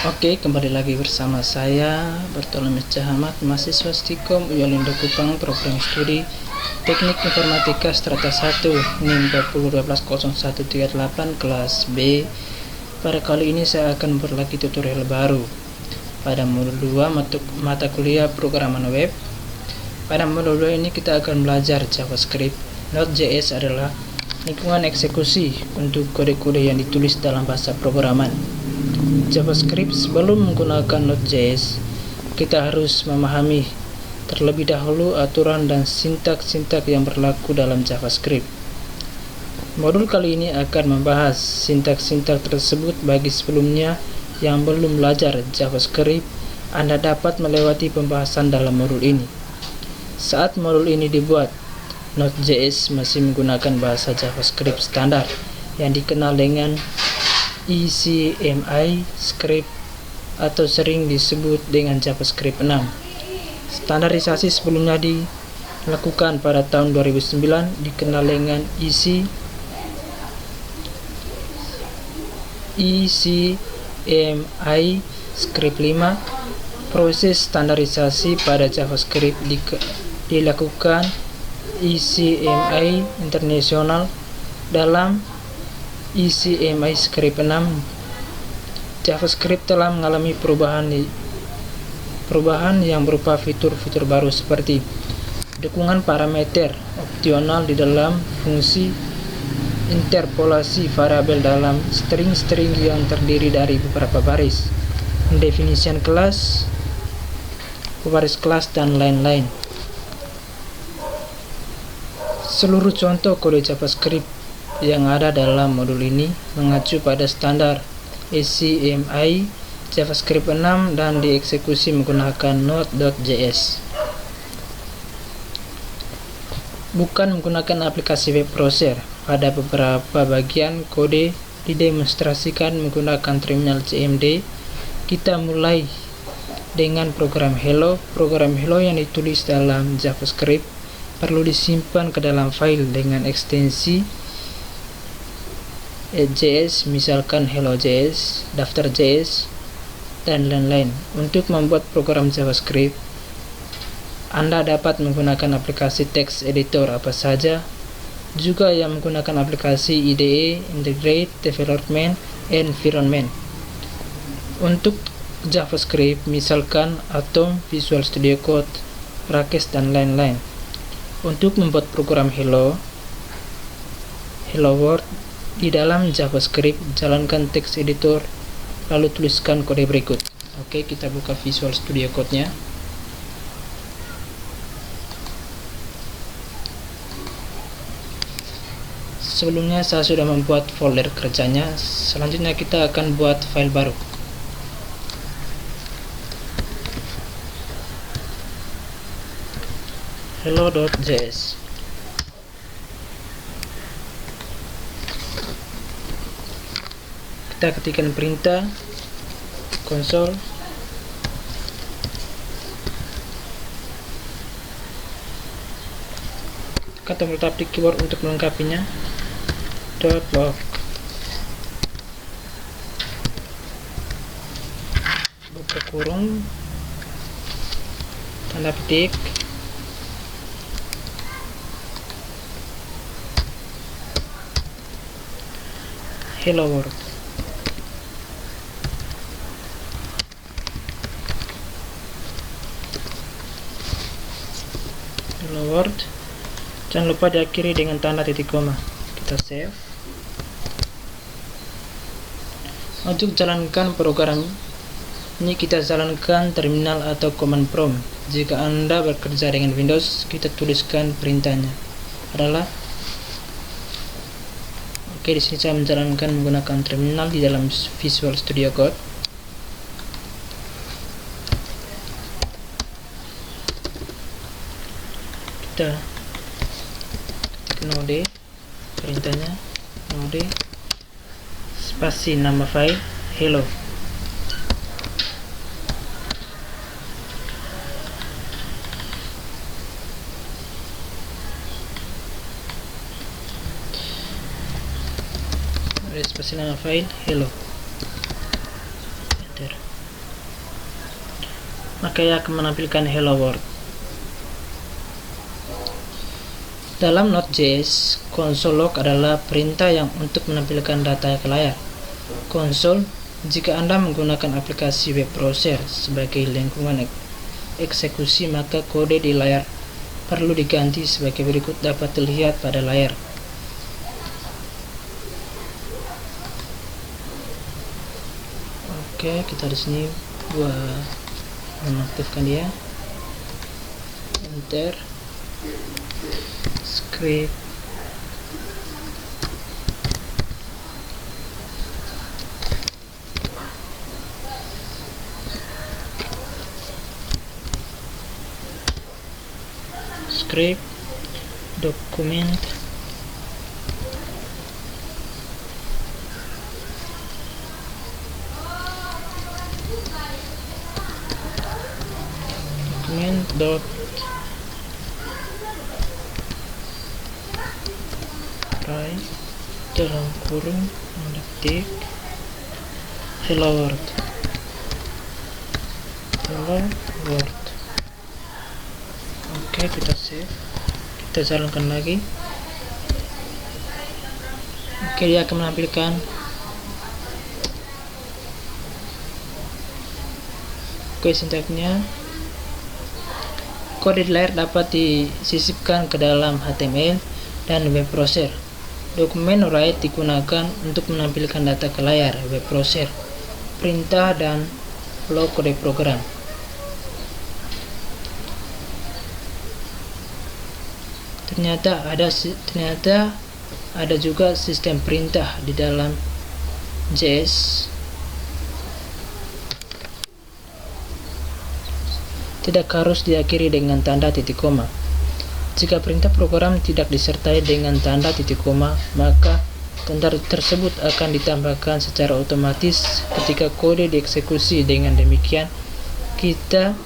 Oke, kembali lagi bersama saya Bartolomeus Cahamat, mahasiswa Stikom Uyolindo Kupang, program studi Teknik Informatika Strata 1 NIM 20120138 kelas B. Pada kali ini saya akan memperlagi tutorial baru pada modul 2 mata kuliah programan web. Pada modul 2 ini kita akan belajar JavaScript. Node.js adalah lingkungan eksekusi untuk kode-kode yang ditulis dalam bahasa programan. JavaScript. Sebelum menggunakan Node.js, kita harus memahami terlebih dahulu aturan dan sintaks-sintaks yang berlaku dalam JavaScript. Modul kali ini akan membahas sintaks-sintaks tersebut. Bagi sebelumnya yang belum belajar JavaScript, Anda dapat melewati pembahasan dalam modul ini. Saat modul ini dibuat, Node.js masih menggunakan bahasa JavaScript standar yang dikenal dengan ECMI script atau sering disebut dengan JavaScript 6. Standarisasi sebelumnya dilakukan pada tahun 2009 dikenal dengan ECMI script 5. Proses standarisasi pada JavaScript dilakukan ECMI International dalam ECMI script 6. JavaScript telah mengalami perubahan yang berupa fitur-fitur baru seperti dukungan parameter opsional di dalam fungsi, interpolasi variabel dalam string-string yang terdiri dari beberapa baris, pendefinisian kelas, baris kelas, dan lain-lain. Seluruh contoh kode JavaScript yang ada dalam modul ini mengacu pada standar ECMI JavaScript 6 dan dieksekusi menggunakan Node.js. Bukan menggunakan aplikasi web browser. Pada beberapa bagian kode didemonstrasikan menggunakan terminal CMD. Kita mulai dengan program Hello. Program Hello yang ditulis dalam JavaScript perlu disimpan ke dalam file dengan ekstensi .js, misalkan hello.js, daftar.js, dan lain-lain. Untuk membuat program JavaScript, Anda dapat menggunakan aplikasi text editor apa saja, juga yang menggunakan aplikasi IDE, Integrate Development Environment. Untuk JavaScript, misalkan Atom, Visual Studio Code, Rakes, dan lain-lain. Untuk membuat program Hello World di dalam JavaScript, jalankan text editor lalu tuliskan kode berikut. Oke, kita buka Visual Studio Code-nya. Sebelumnya saya sudah membuat folder kerjanya. Selanjutnya kita akan buat file baru. Hello.js. Kita ketikkan perintah konsol tekan tombol tab di keyboard untuk melengkapinya. .log buka kurung tanda petik Hello World. Hello World. Jangan lupa diakhiri dengan tanda titik koma. Kita save. Untuk jalankan program ini kita jalankan terminal atau command prompt. Jika Anda bekerja dengan Windows, kita tuliskan perintahnya adalah di sini saya menjalankan menggunakan terminal di dalam Visual Studio Code. Kita node perintahnya node spasi nama file hello. Spasi nama file hello. Enter. maka ia akan menampilkan hello world. Dalam Node.js, console log adalah perintah yang untuk menampilkan data ke layar. Console, jika Anda menggunakan aplikasi web browser sebagai lingkungan eksekusi, maka kode di layar perlu diganti sebagai berikut dapat terlihat pada layar. Oke, kita di sini buat menaktifkan dia. Enter. Script. Script. Document. Dot write dalam kurung mendetik hello world. Oke, kita save, kita jalankan lagi. Oke, dia akan menampilkan sintaknya. Kode di layar dapat disisipkan ke dalam HTML dan web browser. Dokumen write digunakan untuk menampilkan data ke layar web browser, perintah dan flow kode program. Ternyata ada juga sistem perintah di dalam JS. Tidak harus diakhiri dengan tanda titik koma. Jika perintah program tidak disertai dengan tanda titik koma, maka tanda tersebut akan ditambahkan secara otomatis ketika kode dieksekusi. Dengan demikian, kita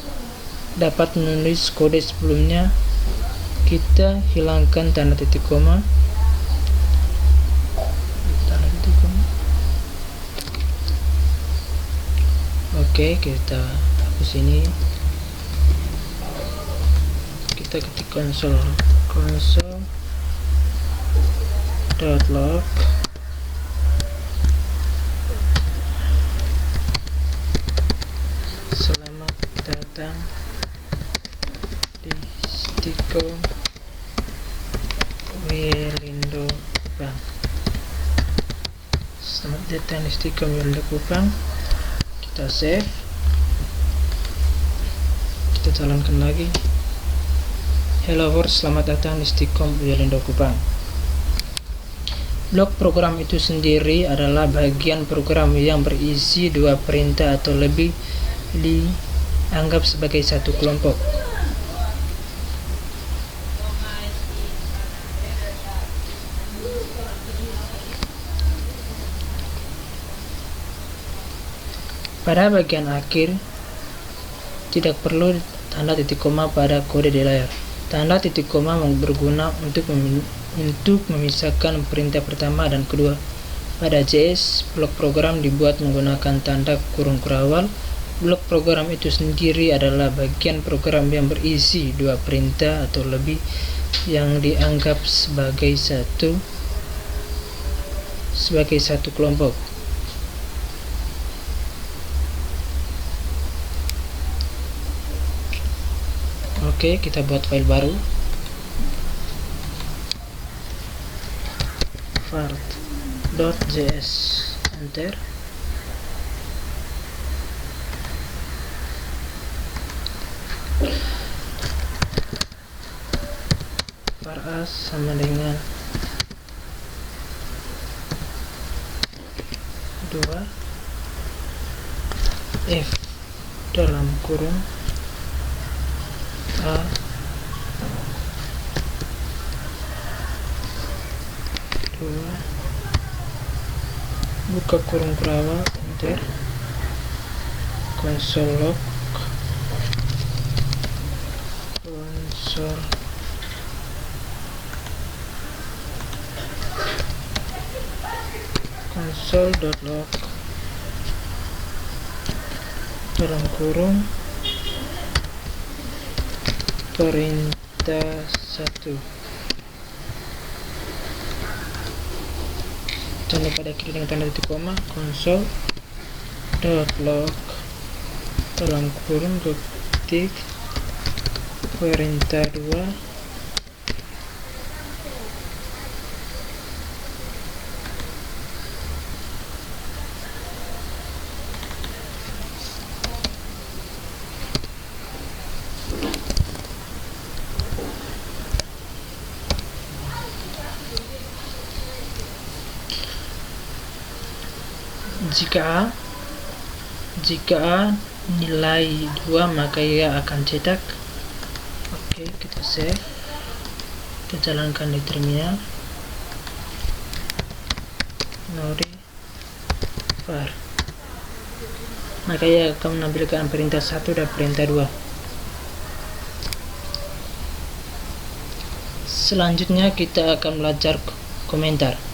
dapat menulis kode sebelumnya. Kita hilangkan tanda titik koma. Oke, kita hapus ini. Kita ketik console.log selamat datang di Stikom Welindo Kupang. Selamat datang di Stikom Welindo Kupang. Kita save, kita jalankan lagi. Hello world, selamat datang di Stikom Welindo Kupang. Blok program itu sendiri adalah bagian program yang berisi dua perintah atau lebih, dianggap sebagai satu kelompok. Pada bagian akhir, tidak perlu tanda titik koma pada kode di layar. Tanda titik koma berguna untuk memisahkan perintah pertama dan kedua. Pada JS, blok program dibuat menggunakan tanda kurung kurawal. Blok program itu sendiri adalah bagian program yang berisi dua perintah atau lebih yang dianggap sebagai satu kelompok. Oke, kita buat file baru. Fart.js, enter. Varas sama dengan 2 f dalam kurung A dua buka kurung kurawal, enter. Console log console.log dalam kurung perintah 1. Jangan lupa diakhiri dengan tanda titik koma. Console.log dalam kurung ketik perintah 2 jika A nilai 2 maka ia akan cetak. Oke, kita save, kita jalankan di terminal. Nori var, maka ia akan menampilkan perintah 1 dan perintah 2. Selanjutnya kita akan belajar komentar.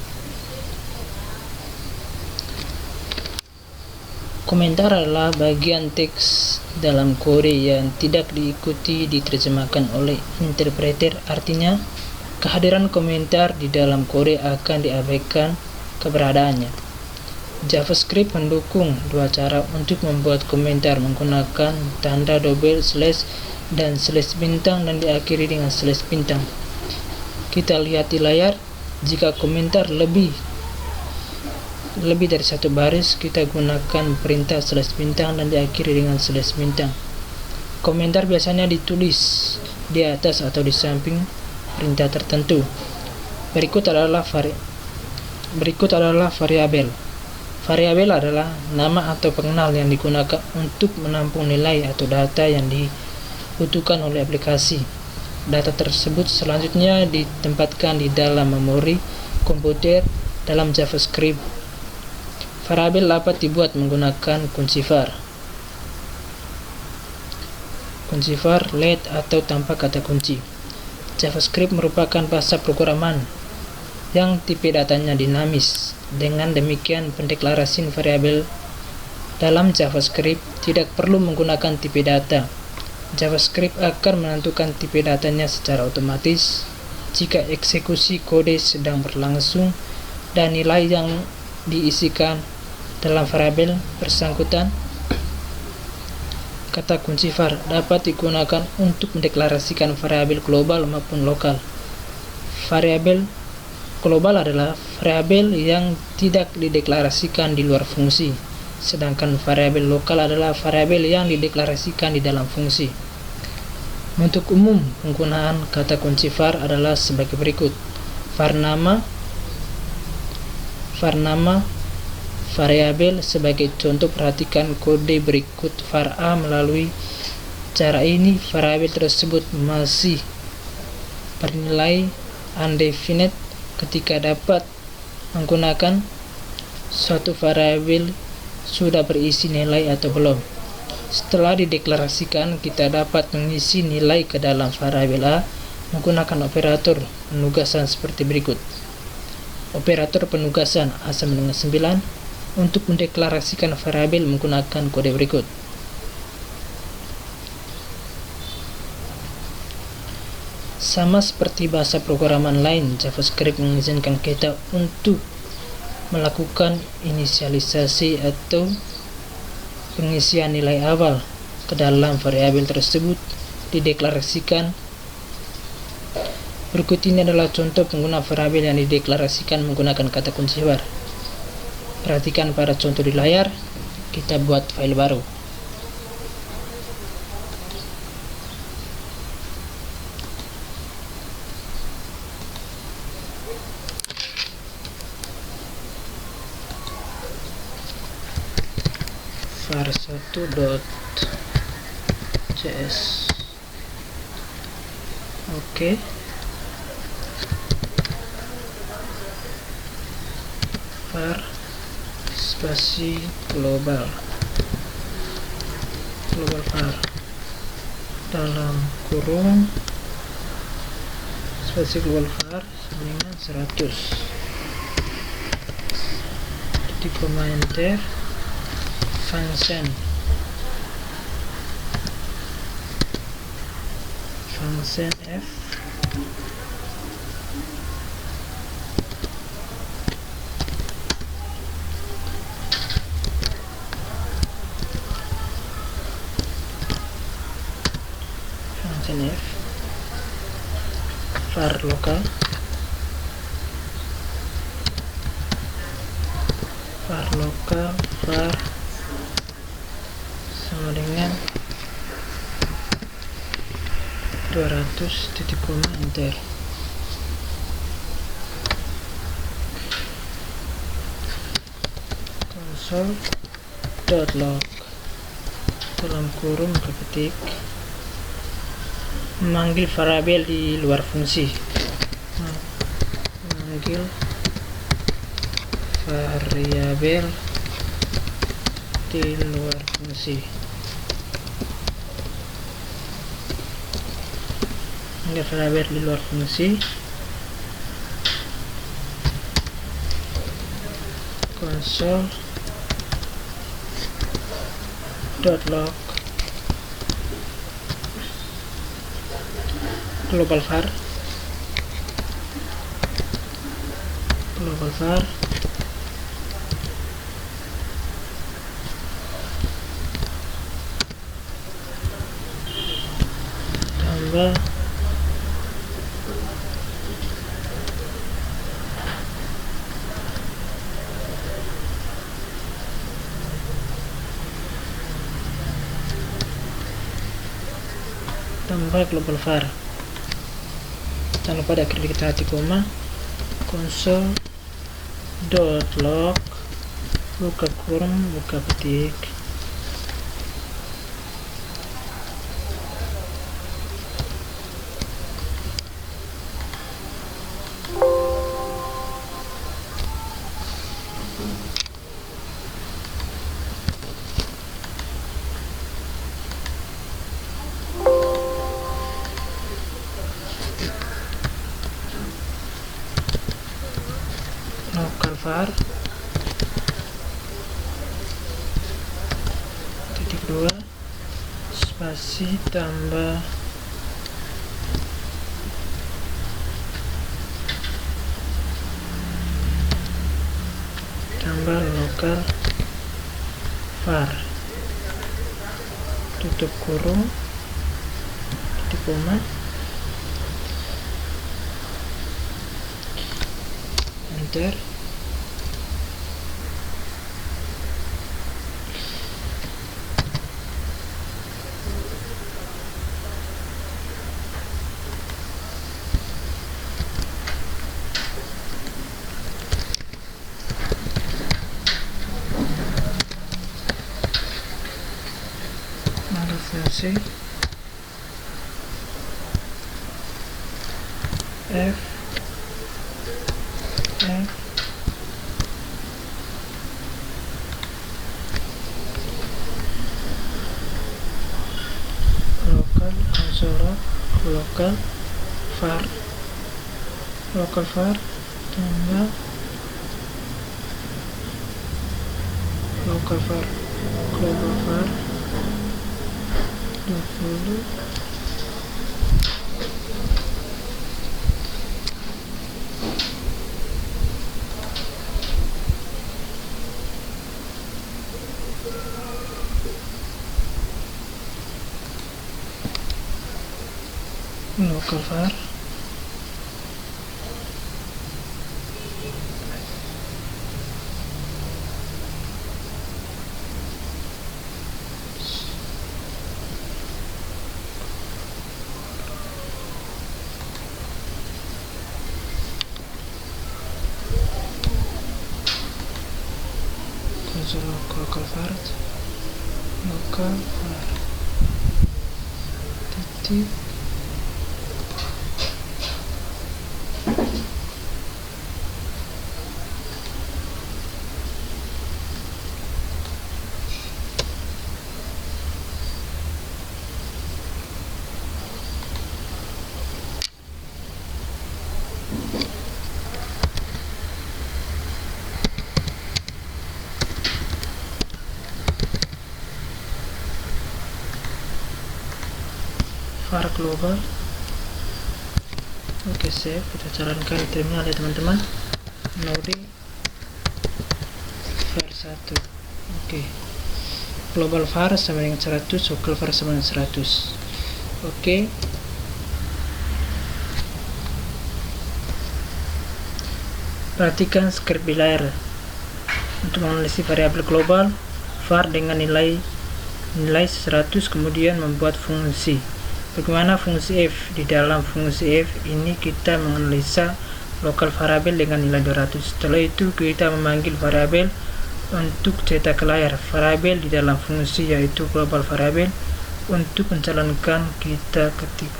Komentar adalah bagian teks dalam kode yang tidak diikuti diterjemahkan oleh interpreter. Artinya, kehadiran komentar di dalam kode akan diabaikan keberadaannya. JavaScript mendukung dua cara untuk membuat komentar menggunakan tanda double slash dan slash bintang dan diakhiri dengan slash bintang. Kita lihat di layar, jika komentar lebih dari satu baris, kita gunakan perintah slash bintang dan diakhiri dengan slash bintang. Komentar biasanya ditulis di atas atau di samping perintah tertentu. Berikut adalah variabel. Variabel adalah nama atau pengenal yang digunakan untuk menampung nilai atau data yang dibutuhkan oleh aplikasi. Data tersebut selanjutnya ditempatkan di dalam memori komputer dalam JavaScript. Variabel dapat dibuat menggunakan kunci var, let, atau tanpa kata kunci. JavaScript merupakan bahasa programan yang tipe datanya dinamis. Dengan demikian, pendeklarasian variabel dalam JavaScript tidak perlu menggunakan tipe data. JavaScript akan menentukan tipe datanya secara otomatis jika eksekusi kode sedang berlangsung dan nilai yang diisikan dalam variabel bersangkutan. Kata kunci var dapat digunakan untuk mendeklarasikan variabel global maupun lokal. Variabel global adalah variabel yang tidak dideklarasikan di luar fungsi, sedangkan variabel lokal adalah variabel yang dideklarasikan di dalam fungsi. Untuk umum, penggunaan kata kunci var adalah sebagai berikut. Var nama variabel. Sebagai contoh, perhatikan kode berikut var a. Melalui cara ini, variabel tersebut masih bernilai undefinite ketika dapat menggunakan suatu variabel sudah berisi nilai atau belum. Setelah dideklarasikan, kita dapat mengisi nilai ke dalam variabel a menggunakan operator penugasan seperti berikut. Operator penugasan A sama dengan 9 untuk mendeklarasikan variabel menggunakan kode berikut. Sama seperti bahasa programan lain, JavaScript mengizinkan kita untuk melakukan inisialisasi atau pengisian nilai awal ke dalam variabel tersebut dideklarasikan. Berikut ini adalah contoh pengguna variabel yang dideklarasikan menggunakan kata kunci var. Perhatikan pada contoh di layar, kita buat file baru. var1.js. Oke. Var spasi global var dalam kurung spasi global var dengan 100. Di komentar function function f var lokal var sama dengan 200 titik koma enter. Console.log dalam kurung ketik memanggil variabel di luar fungsi, memanggil variabel di luar fungsi, console.log global var tambah global var. Jangan lupa ada klik hati koma console.log buka kurung buka ketik local var titik 2 spasi tambah local var tutup kurung titik koma enter. Fungsi f local console local var tambah local var global var 20 local var local var titik var global Oke, save. Kita jalankan di terminal ya teman-teman. Node var 1. Oke, global var sama dengan 100, local var sama dengan 100. Oke, perhatikan script di layar untuk menganalisis variabel global var dengan nilai 100, kemudian membuat fungsi. Bagaimana fungsi f? Di dalam fungsi f ini kita menganalisa lokal variabel dengan nilai 200. Setelah itu kita memanggil variabel untuk cetak ke layar. Variabel di dalam fungsi yaitu global variabel. Untuk menjalankan kita ketik.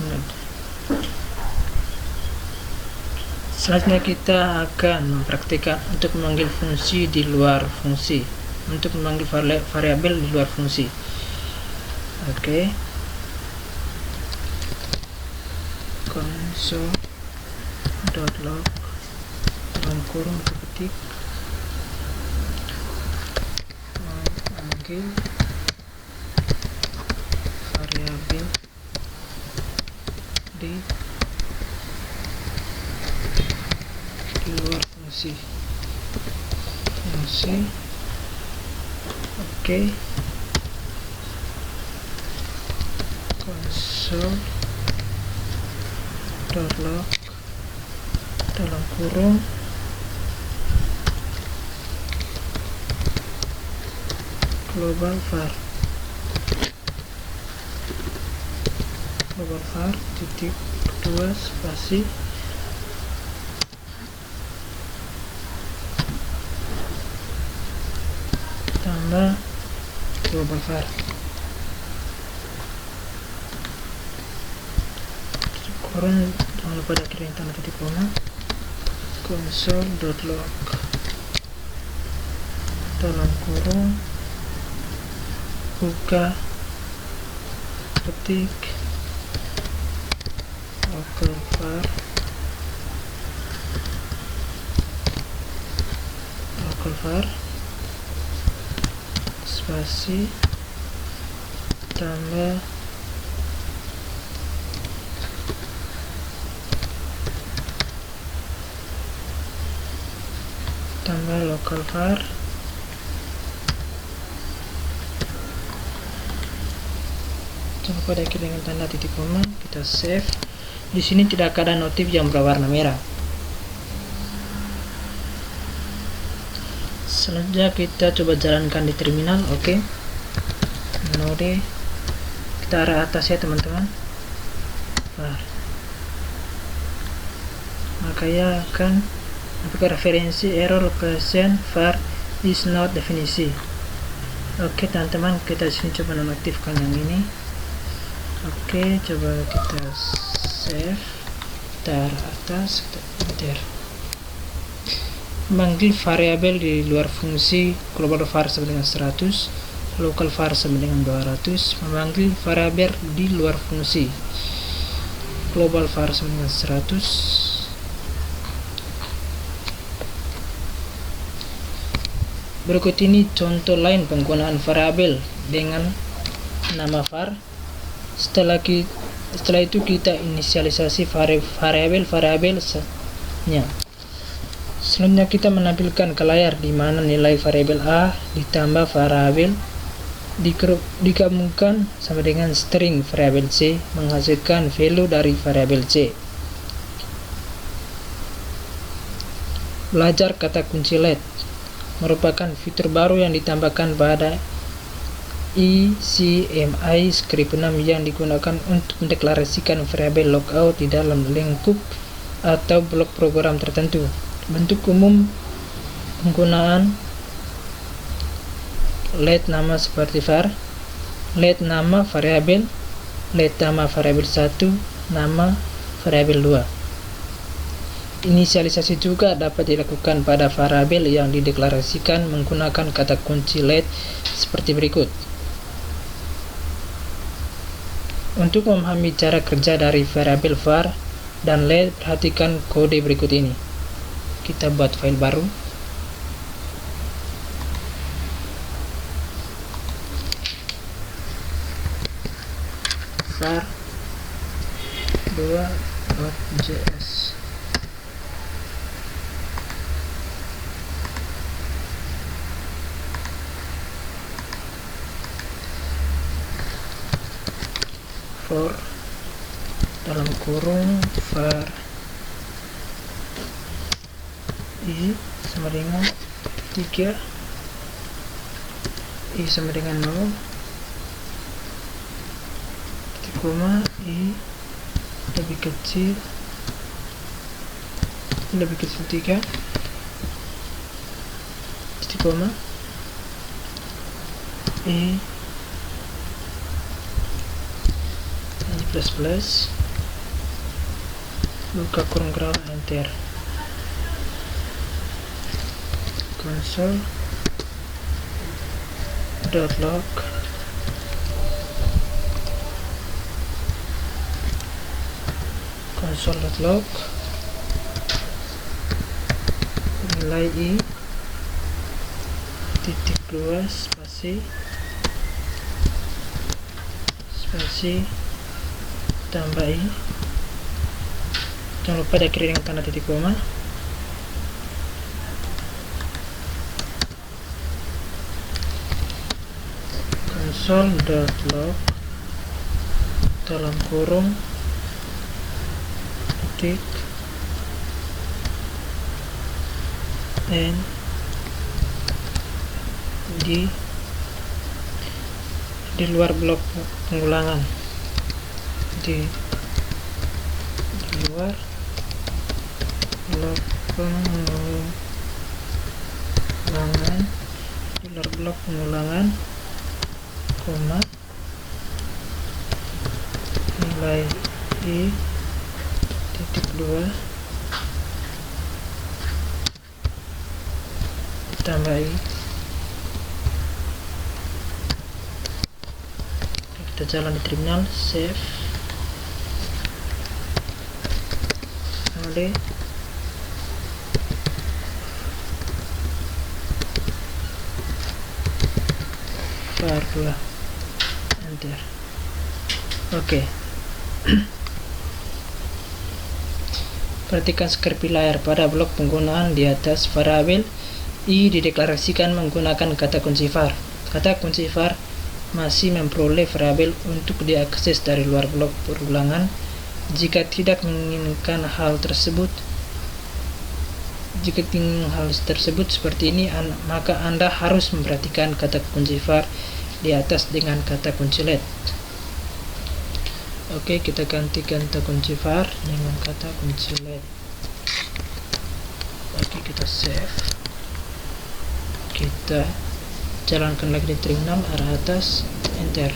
Selanjutnya kita akan mempraktikkan untuk memanggil fungsi di luar fungsi, untuk memanggil variabel di luar fungsi. Oke, console.log dalam kurung ketik memanggil variabel di luar fungsi. Oke, console.log dalam kurung global var titik 2 spasi tambah global var. Kurung, jangan lupa diakhiri tanda titik koma. Console.log dalam kurung buka ketik local var spasi tambah local var jangan lupa diakhiri dengan tanda titik koma. Kita save. Di sini tidak ada notif yang berwarna merah. Selanjutnya kita coba jalankan di terminal. Oke, node kita arah atas ya teman-teman. Maka ya akan apakah referensi error location var is not definisi. Oke teman-teman, kita sini coba nonaktifkan yang ini. Oke, coba kita save. Kita arah atas, kita enter. Memanggil variabel di luar fungsi global var sama dengan 100, local var sama dengan 200. Memanggil variabel di luar fungsi global var sama dengan 100. Berikut ini contoh lain penggunaan variabel dengan nama var. Setelah itu kita inisialisasi variabel-variabelnya. Selanjutnya kita menampilkan ke layar di mana nilai variabel A ditambah variabel digabungkan sama dengan string variabel C menghasilkan value dari variabel C. Belajar kata kunci let merupakan fitur baru yang ditambahkan pada ECMI script 6 yang digunakan untuk mendeklarasikan variabel logout di dalam lingkup atau blok program tertentu. Bentuk umum penggunaan let nama seperti var, let nama variabel, let nama variabel 1, nama variabel 2. Inisialisasi juga dapat dilakukan pada variabel yang dideklarasikan menggunakan kata kunci let seperti berikut. Untuk memahami cara kerja dari variabel var dan let, perhatikan kode berikut ini. Kita buat file baru. var 2 .js. For dalam kurung var i sama dengan 3, i sama dengan 0, titik koma, i lebih kecil 3, titik koma, i plus buka kurung kerang, enter. Console .log console.log nilai i titik 2 spasi tambah i, jangan lupa diakhiri dengan tanda titik koma. Console.log dalam kurung titik n di luar blok pengulangan, di luar blok pengulangan, koma, nilai i titik 2 tambah i. Kita jalan di terminal, save, oleh var 2, enter. Oke. Perhatikan script layar. Pada blok penggunaan di atas, variabel i dideklarasikan menggunakan kata kunci var. Kata kunci var masih memperoleh variabel untuk diakses dari luar blok perulangan. Jika tidak menginginkan hal tersebut seperti ini, maka Anda harus memperhatikan kata kunci var di atas dengan kata kunci LED. Oke, kita ganti kata kunci var dengan kata kunci LED. Oke, kita save. Kita jalankan lagi di terminal, arah atas, enter.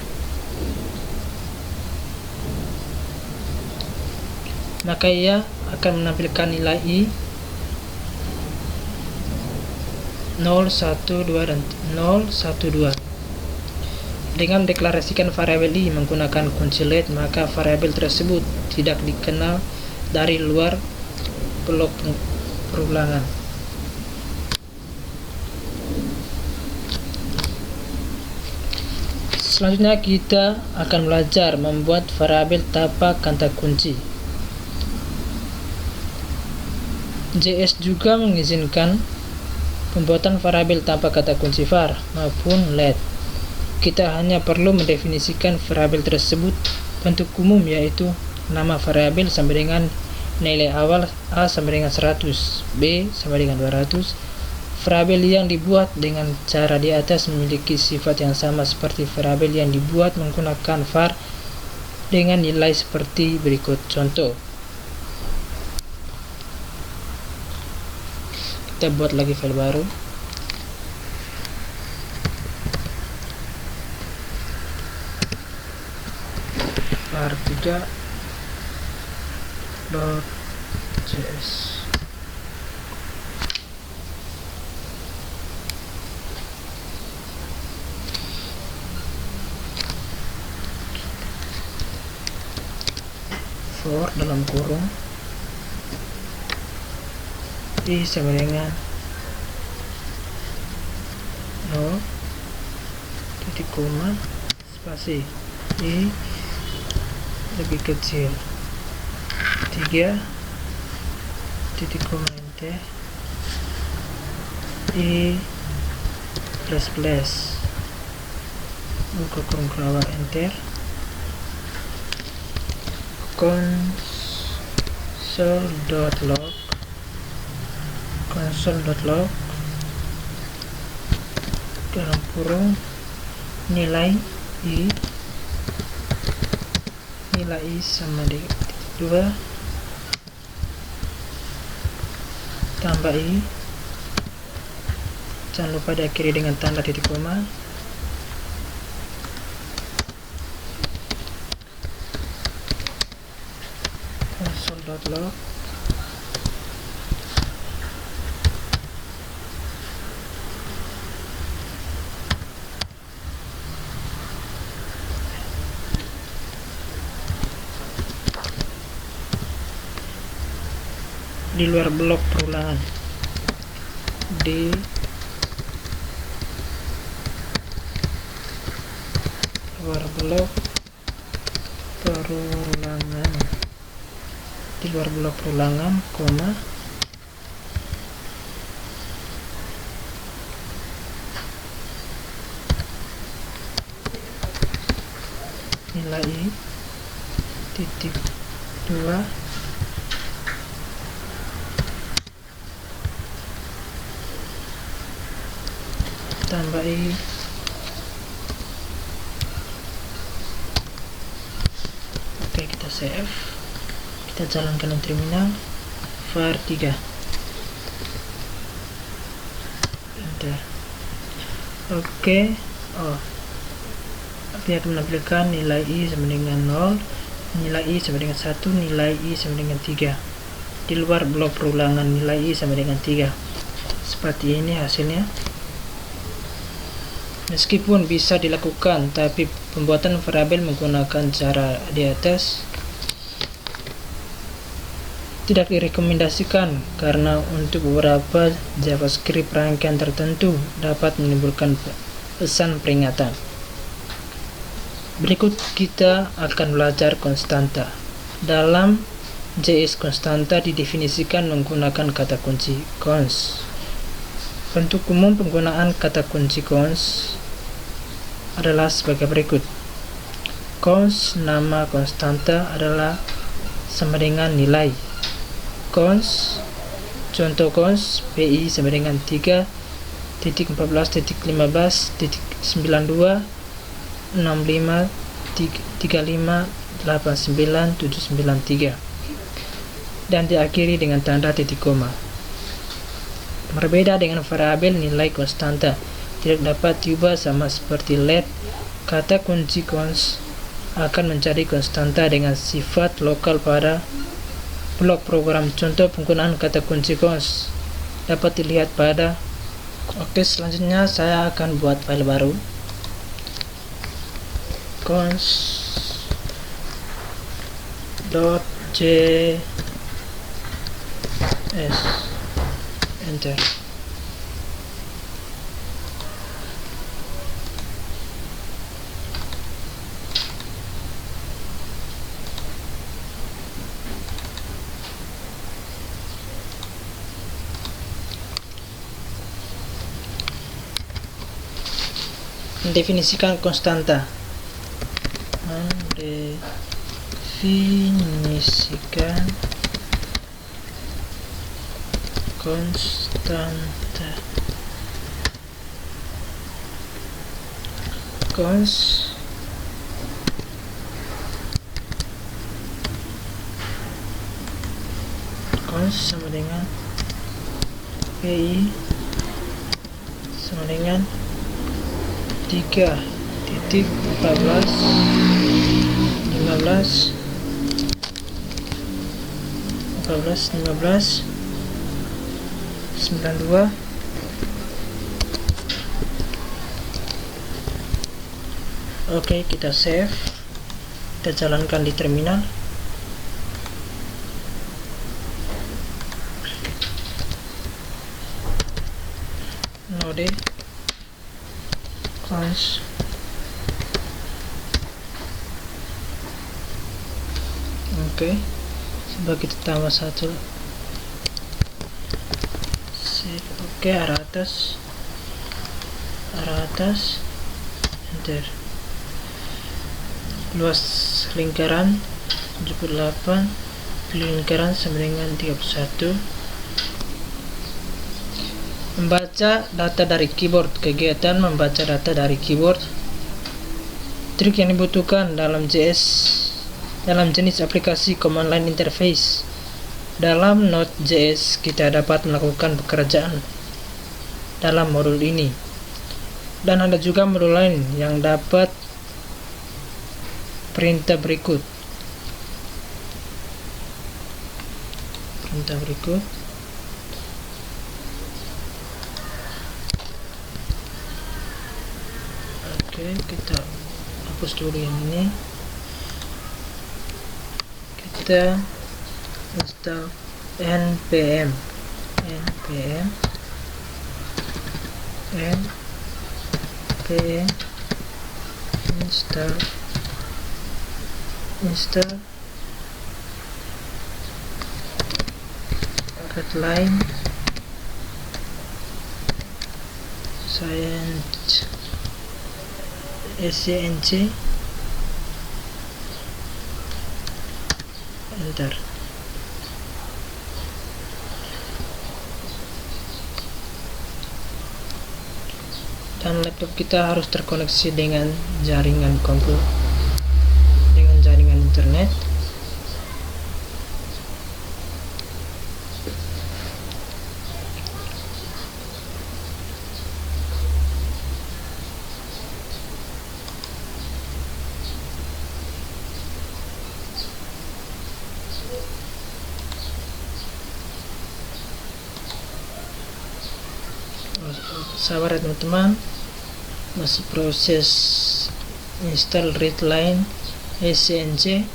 Maka ia akan menampilkan nilai i 0, 1, 2 dan 0, 1, 2. Dengan deklarasikan variabel i menggunakan kunci LED, maka variabel tersebut tidak dikenal dari luar blok perulangan. Selanjutnya kita akan belajar membuat variabel tanpa kata kunci. JS juga mengizinkan pembuatan variabel tanpa kata kunci var maupun LED. Kita hanya perlu mendefinisikan variabel tersebut. Bentuk umum yaitu nama variabel sama dengan nilai awal A sama dengan 100, B sama dengan 200. Variabel yang dibuat dengan cara di atas memiliki sifat yang sama seperti variabel yang dibuat menggunakan var dengan nilai seperti berikut. Contoh, kita buat lagi file baru. var3.js. For dalam kurung i sama dengan 0, titik koma, spasi i lebih kecil 3 titik koma enter i plus buka kurung kelawar enter console.log dalam kurung nilai i sama dengan 2 tambah i, jangan lupa diakhiri dengan tanda titik koma. Console.log di luar blok perulangan, di luar blok perulangan, koma nilai i titik 2 tambah i oke, kita save, kita jalankan di terminal var 3 enter. Oke, dia akan menampilkan nilai i sama dengan 0, nilai i sama dengan 1, nilai i sama dengan 3. Di luar blok perulangan nilai i sama dengan 3. Seperti ini hasilnya. Meskipun bisa dilakukan, tapi pembuatan variabel menggunakan cara di atas tidak direkomendasikan karena untuk beberapa JavaScript rangkaian tertentu dapat menimbulkan pesan peringatan. Berikut kita akan belajar konstanta. Dalam JS, konstanta didefinisikan menggunakan kata kunci cons. Bentuk umum penggunaan kata kunci cons adalah sebagai berikut. Cons nama konstanta adalah sama dengan nilai. Cons contoh cons pi sama dengan 3.14.15.92 65 35 89 793 dan diakhiri dengan tanda titik koma. Berbeda dengan variabel nilai konstanta tidak dapat diubah sama seperti let, kata kunci cons akan mencari konstanta dengan sifat lokal pada blok program. Contoh penggunaan kata kunci cons dapat dilihat pada selanjutnya saya akan buat file baru cons.js enter. Mendefinisikan konstanta. Mendefinisikan konstanta. Cons sama dengan pi sama dengan 3.14 15 92. Oke, kita save, kita jalankan di terminal. Node cons oke, coba kita tambah satu. Oke, arah atas, enter. Luas lingkaran 78, lingkaran sama dengan 31. Membaca data dari keyboard. Kegiatan membaca data dari keyboard. Trik yang dibutuhkan dalam jenis aplikasi command line interface. Dalam Node.js kita dapat melakukan pekerjaan dalam modul ini, dan ada juga modul lain yang dapat perintah berikut. Oke, kita hapus dulu yang ini. Kita install npm install readline scnc, enter. Dan laptop kita harus terkoneksi dengan jaringan komputer, dengan jaringan internet. Sabar ya teman-teman, masih proses install readline scnc.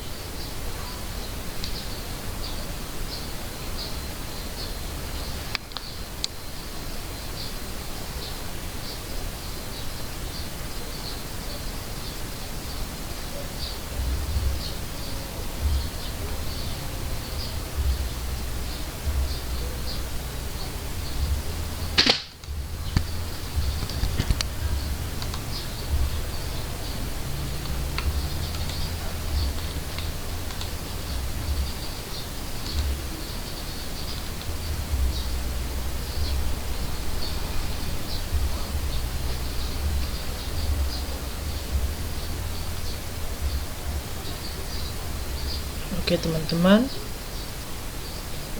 Oke teman-teman,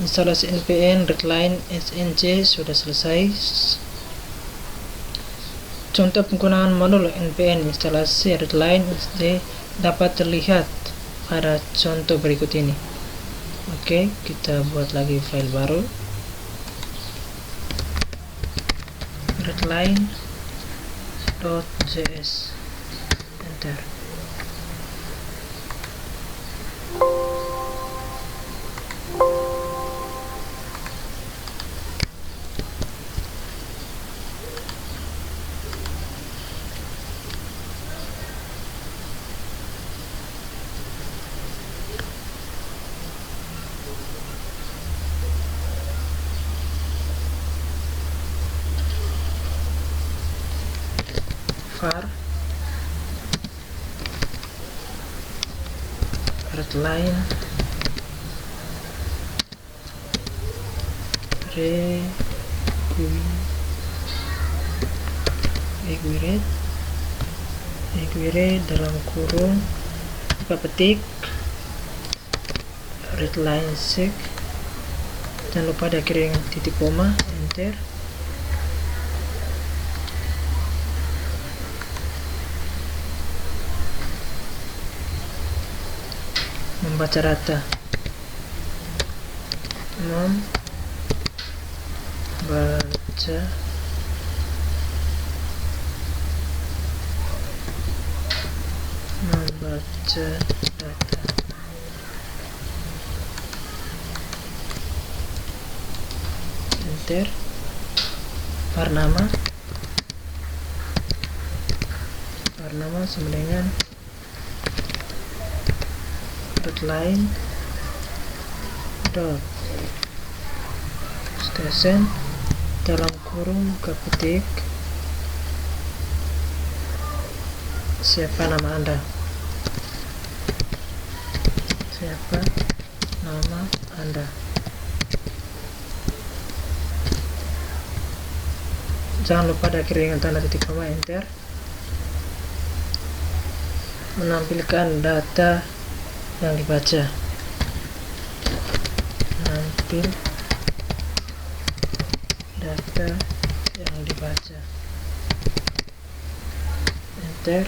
instalasi npm readline scnc sudah selesai. Contoh penggunaan modul npm instalasi readline scnc dapat terlihat pada contoh berikut ini. Oke, kita buat lagi file baru, readline.js, enter. var readline require dalam kurung buka petik readline sec, jangan lupa diakhiri dengan titik koma, enter. Membaca data, membaca data, enter. var nama sama dengan readline dot station dalam kurung buka ketik siapa nama Anda, siapa nama Anda. Jangan lupa diakhiri dengan tanda titik koma, enter. Menampilkan data yang dibaca. Menampil data yang dibaca. Enter.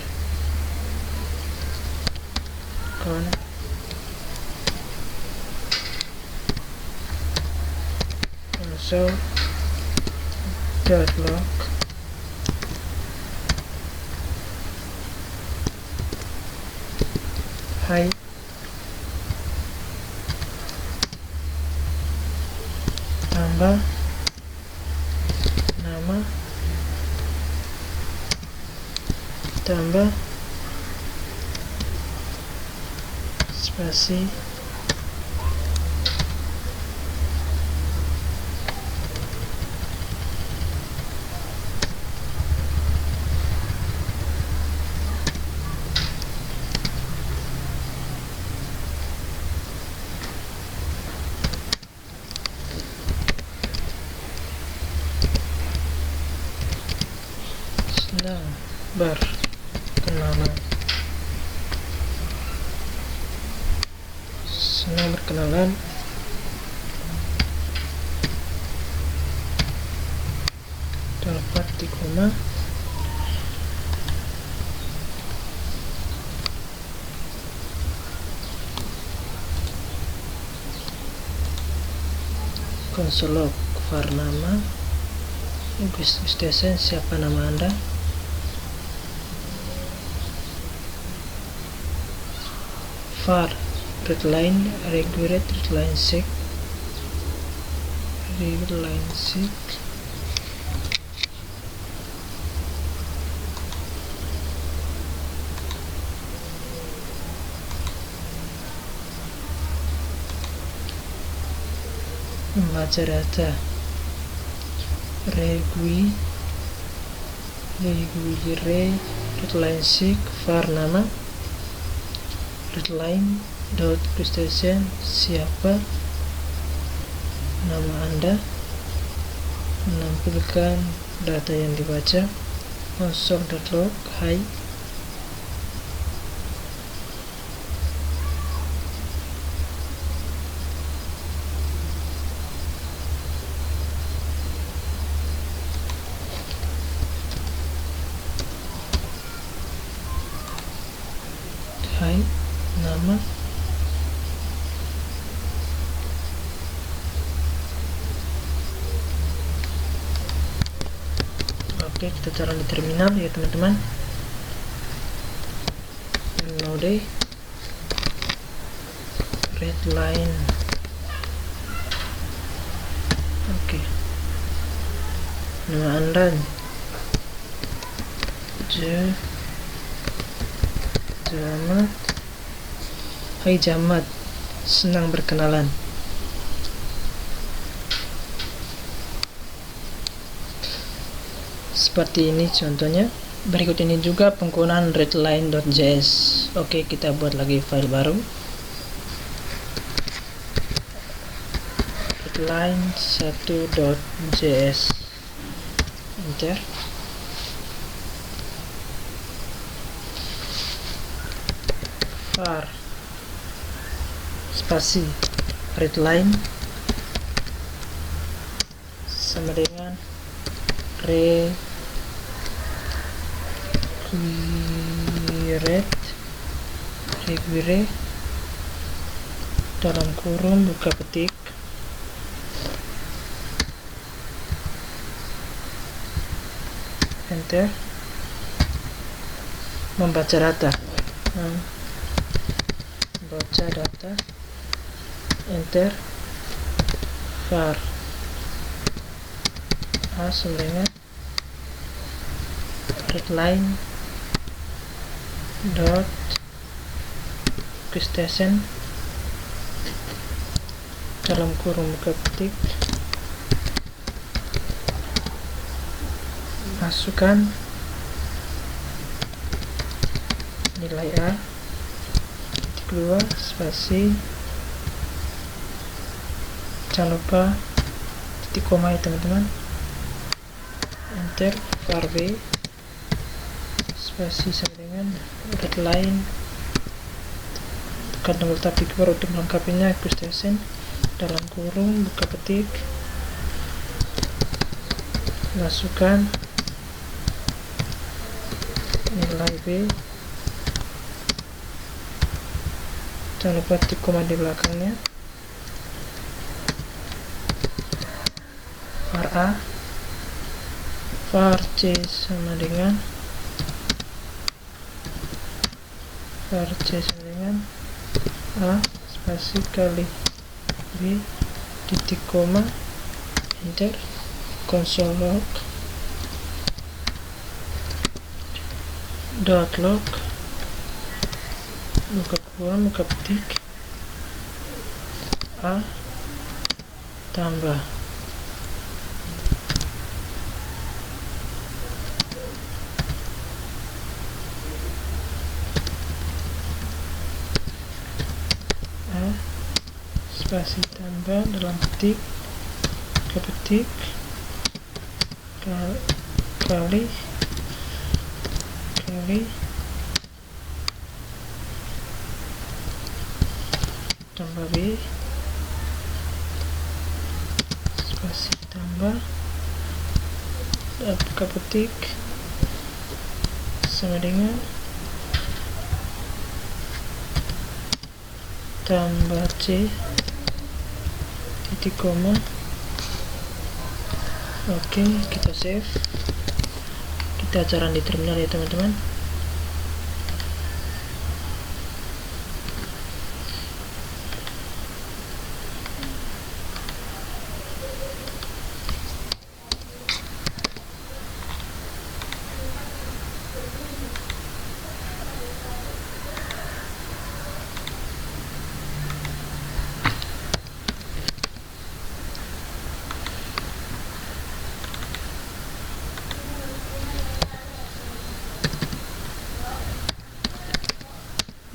Console.log hi tambah nama tambah spasi sedang berkenalan. Senang berkenalan. Dapat di koma. Console.log var nama. Station siapa nama Anda. var readline required readline seek membaca data readline seek var nama readline dot station siapa nama Anda. Menampilkan data yang dibaca. Console.log hi nama oke, kita cari di terminal ya teman-teman. Node readline oke. Nama Anda Jamat. Hai Jamat, senang berkenalan. Seperti ini contohnya. Berikut ini juga penggunaan readline.js. Oke, kita buat lagi file baru. readline1.js. Enter. var spasi readline sama dengan require dalam kurung buka ketik enter. Membaca data baca data enter. var sebenarnya readline dot station dalam kurung buka ketik, masukkan nilai A, titik 2, spasi, jangan lupa titik koma ya teman-teman, enter, var B, spasi sama dengan redline, tekan tombol tab keyboard untuk melengkapinya, Gustasen, dalam kurung buka ketik, masukkan nilai B, jangan lupa titik koma di belakangnya, var A, var C sama dengan var C sama dengan A, spasi kali B, titik koma, enter, console log, dot log, buka kurung buka ketik, A tambah A, spasi tambah dalam ketik, buka ketik, kali tambah B, spasi tambah dan buka ketik sama dengan tambah C, titik koma. Oke, kita save, kita jalan di terminal ya teman-teman.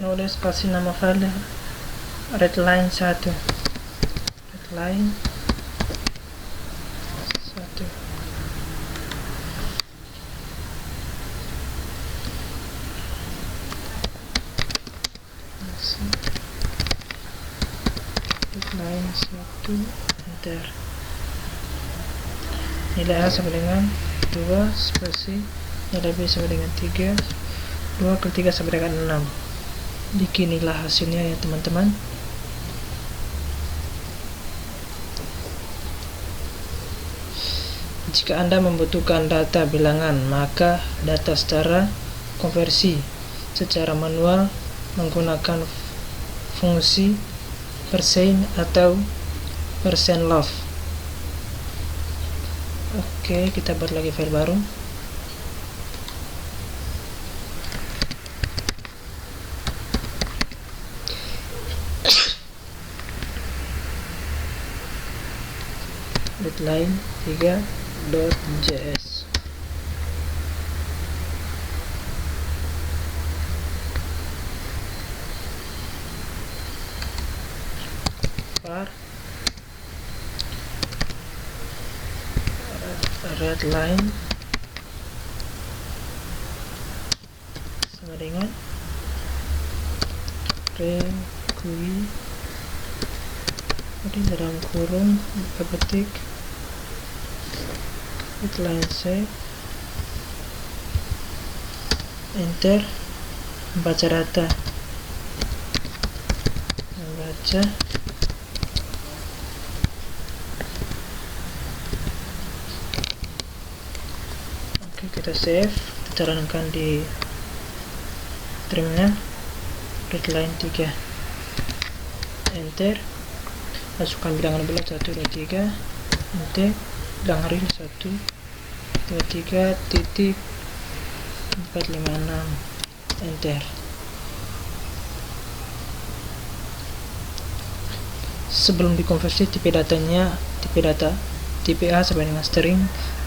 Nulis spasi nama file redline 1, redline 1, redline 1, enter, nilai A sama dengan 2, spasi, nilai B sama dengan 3, 2 kali 3 sama dengan 6. Beginilah hasilnya ya teman-teman. Jika Anda membutuhkan data bilangan, maka data secara konversi secara manual menggunakan fungsi persen atau %love. Oke, kita buat lagi file baru. Redline 3.js. var redline sama dengan requi di dalam kurung buka ketik redline save, enter, membaca data, membaca, oke, kita save, kita jalankan di terminal. Redline 3, enter, masukkan bilangan bulat 1, 2, 3, enter, bilangan real 1, 2, 3, titik 4, 5, 6, enter. sebelum dikonversi tipe datanya, tipe A sama dengan string,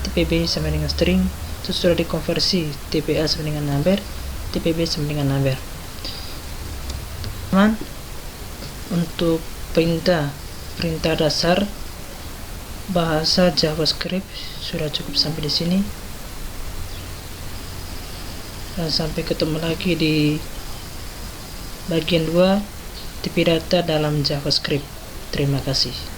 tipe B sama dengan string. Itu sudah dikonversi, tipe A sama dengan number, tipe B sama dengan number. Untuk perintah dasar bahasa JavaScript sudah cukup sampai di sini. Dan sampai ketemu lagi di bagian 2 tipe data dalam JavaScript. Terima kasih.